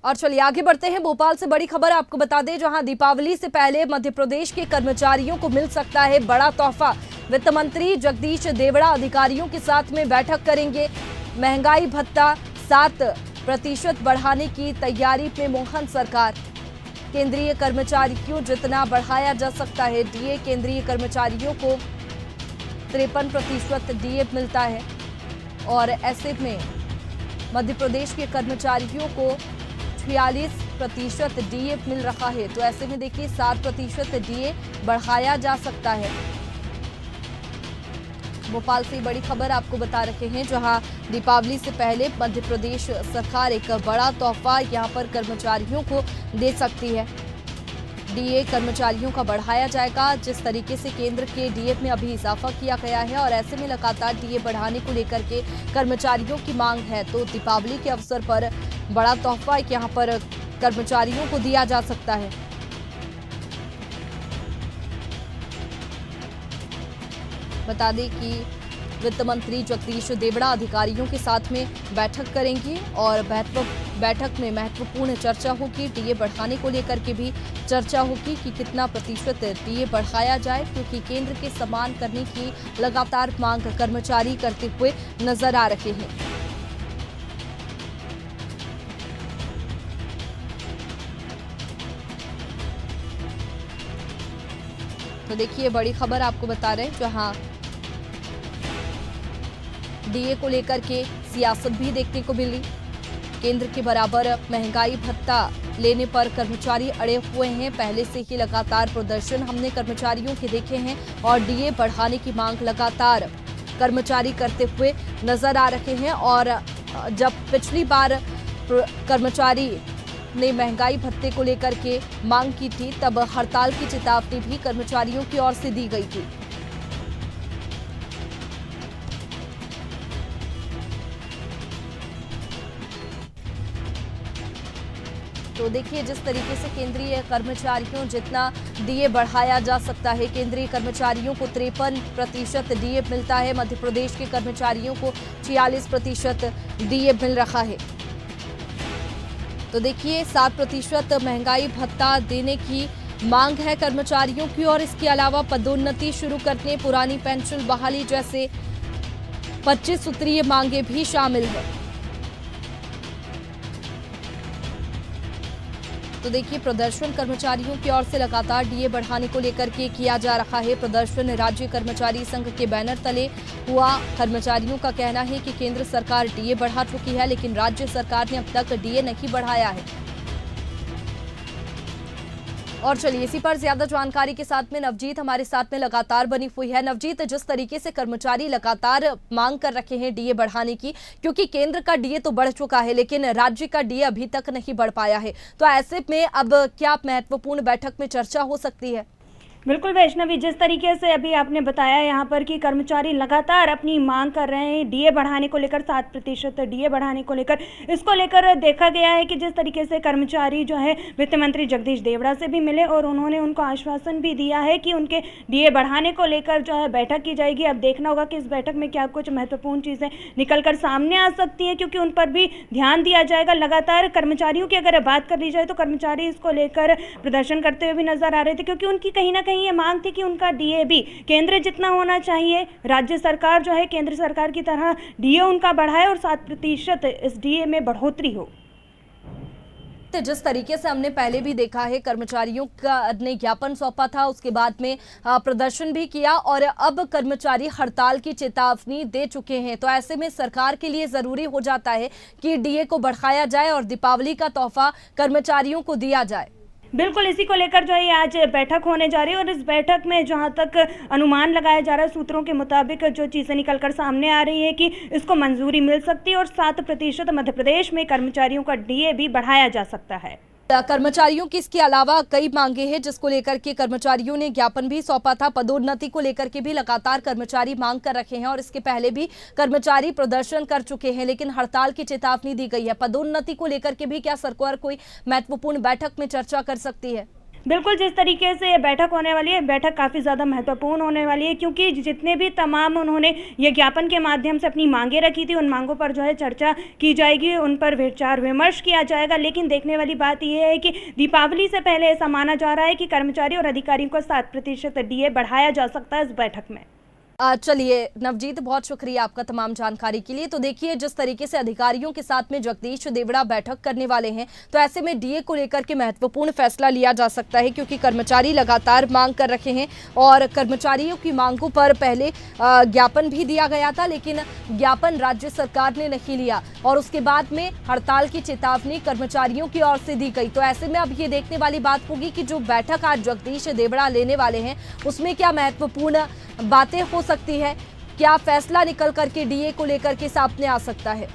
और चलिए आगे बढ़ते हैं। भोपाल से बड़ी खबर आपको बता दें, जहां दीपावली से पहले मध्य प्रदेश के कर्मचारियों को मिल सकता है बड़ा तोहफा। वित्त मंत्री जगदीश देवड़ा अधिकारियों के साथ में बैठक करेंगे। महंगाई भत्ता 7% बढ़ाने की तैयारी में मोहन सरकार। केंद्रीय कर्मचारियों जितना बढ़ाया जा सकता है डीए। केंद्रीय कर्मचारियों को 53% डीए मिलता है और ऐसे में मध्य प्रदेश के कर्मचारियों को 46% डीए मिल रहा है। तो ऐसे में देखिए 7% डीए बढ़ाया जा सकता है। भोपाल से बड़ी खबर आपको बता रहे हैं, जहां दीपावली से पहले मध्य प्रदेश सरकार एक बड़ा तोहफा यहां पर कर्मचारियों को दे सकती है। डीए कर्मचारियों का बढ़ाया जाएगा। जिस तरीके से केंद्र के डीए में अभी इजाफा किया गया है और ऐसे में लगातार डीए बढ़ाने को लेकर के कर्मचारियों की मांग है, तो दीपावली के अवसर पर बड़ा तोहफा यहां पर कर्मचारियों को दिया जा सकता है। बता दें कि वित्त मंत्री जगदीश देवड़ा अधिकारियों के साथ में बैठक करेंगे और बैठक में महत्वपूर्ण चर्चा होगी। डीए बढ़ाने को लेकर के भी चर्चा होगी कि कितना प्रतिशत डीए बढ़ाया जाए, क्योंकि केंद्र के समान करने की लगातार मांग कर्मचारी करते हुए नजर आ रहे हैं। तो देखिए बड़ी खबर आपको बता रहे हैं, जहां डीए को लेकर के सियासत भी देखने को मिली। केंद्र के बराबर महंगाई भत्ता लेने पर कर्मचारी अड़े हुए हैं। पहले से ही लगातार प्रदर्शन हमने कर्मचारियों के देखे हैं और डीए बढ़ाने की मांग लगातार कर्मचारी करते हुए नजर आ रहे हैं। और जब पिछली बार कर्मचारी ने महंगाई भत्ते को लेकर के मांग की थी, तब हड़ताल की चेतावनी भी कर्मचारियों की ओर से दी गई थी। तो देखिए जिस तरीके से केंद्रीय कर्मचारियों जितना डीए बढ़ाया जा सकता है, केंद्रीय कर्मचारियों को 53% डीए मिलता है, मध्य प्रदेश के कर्मचारियों को 46% डीए मिल रहा है। तो देखिए 7% महंगाई भत्ता देने की मांग है कर्मचारियों की, और इसके अलावा पदोन्नति शुरू करने, पुरानी पेंशन बहाली जैसे 25 सूत्रीय मांगे भी शामिल है। तो देखिए प्रदर्शन कर्मचारियों की ओर से लगातार डीए बढ़ाने को लेकर के किया जा रहा है। प्रदर्शन राज्य कर्मचारी संघ के बैनर तले हुआ। कर्मचारियों का कहना है कि केंद्र सरकार डीए बढ़ा चुकी है, लेकिन राज्य सरकार ने अब तक डीए नहीं बढ़ाया है। और चलिए इसी पर ज्यादा जानकारी के साथ में नवजीत हमारे साथ में लगातार बनी हुई है। नवजीत, जिस तरीके से कर्मचारी लगातार मांग कर रखे हैं डीए बढ़ाने की, क्योंकि केंद्र का डीए तो बढ़ चुका है लेकिन राज्य का डीए अभी तक नहीं बढ़ पाया है, तो ऐसे में अब क्या महत्वपूर्ण बैठक में चर्चा हो सकती है? बिल्कुल वैष्णवी, जिस तरीके से अभी आपने बताया यहाँ पर कि कर्मचारी लगातार अपनी मांग कर रहे हैं डीए बढ़ाने को लेकर, 7% डीए बढ़ाने को लेकर, इसको लेकर देखा गया है कि जिस तरीके से कर्मचारी जो है वित्त मंत्री जगदीश देवड़ा से भी मिले और उन्होंने उनको आश्वासन भी दिया है कि उनके डीए बढ़ाने को लेकर जो है बैठक की जाएगी। अब देखना होगा कि इस बैठक में क्या कुछ महत्वपूर्ण चीज़ें निकल कर सामने आ सकती हैं, क्योंकि उन पर भी ध्यान दिया जाएगा। लगातार कर्मचारियों की अगर बात कर ली जाए तो कर्मचारी इसको लेकर प्रदर्शन करते हुए भी नजर आ रहे थे, क्योंकि उनकी कहीं ना कहीं ये मांग थी कि उनका डीए भी केंद्र जितना होना चाहिए, राज्य सरकार जो है केंद्र सरकार की तरह डीए उनका बढ़ाए और 7% इस डीए में बढ़ोतरी हो। जिस तरीके से हमने पहले भी देखा है, कर्मचारियों का ने ज्ञापन सौंपा था, उसके बाद में प्रदर्शन भी किया और अब कर्मचारी हड़ताल की चेतावनी दे चुके हैं। तो ऐसे में सरकार के लिए जरूरी हो जाता है कि डीए को बढ़ाया जाए और दीपावली का तोहफा कर्मचारियों को दिया जाए। बिल्कुल, इसी को लेकर जो है आज बैठक होने जा रही है और इस बैठक में जहां तक अनुमान लगाया जा रहा है, सूत्रों के मुताबिक जो चीज़ें निकलकर सामने आ रही है कि इसको मंजूरी मिल सकती है और 7% मध्य प्रदेश में कर्मचारियों का डीए भी बढ़ाया जा सकता है। कर्मचारियों की इसके अलावा कई मांगे हैं जिसको लेकर के कर्मचारियों ने ज्ञापन भी सौंपा था। पदोन्नति को लेकर के भी लगातार कर्मचारी मांग कर रखे हैं और इसके पहले भी कर्मचारी प्रदर्शन कर चुके हैं, लेकिन हड़ताल की चेतावनी दी गई है। पदोन्नति को लेकर के भी क्या सरकार कोई महत्वपूर्ण बैठक में चर्चा कर सकती है? बिल्कुल, जिस तरीके से ये बैठक होने वाली है, बैठक काफ़ी ज़्यादा महत्वपूर्ण होने वाली है, क्योंकि जितने भी तमाम उन्होंने ये ज्ञापन के माध्यम से अपनी मांगें रखी थी, उन मांगों पर जो है चर्चा की जाएगी, उन पर विचार विमर्श किया जाएगा। लेकिन देखने वाली बात ये है कि दीपावली से पहले ऐसा माना जा रहा है कि कर्मचारी और अधिकारियों को 7% डीए बढ़ाया जा सकता है इस बैठक में। चलिए नवजीत, बहुत शुक्रिया आपका तमाम जानकारी के लिए। तो देखिए, जिस तरीके से अधिकारियों के साथ में जगदीश देवड़ा बैठक करने वाले हैं, तो ऐसे में डीए को लेकर के महत्वपूर्ण फैसला लिया जा सकता है, क्योंकि कर्मचारी लगातार मांग कर रखे हैं और कर्मचारियों की मांगों पर पहले ज्ञापन भी दिया गया था, लेकिन ज्ञापन राज्य सरकार ने नहीं लिया और उसके बाद में हड़ताल की चेतावनी कर्मचारियों की ओर से दी गई। तो ऐसे में अब ये देखने वाली बात होगी कि जो बैठक आज जगदीश देवड़ा लेने वाले हैं, उसमें क्या महत्वपूर्ण बातें हो सकती है, क्या फैसला निकल करके डीए को लेकर के सामने आ सकता है।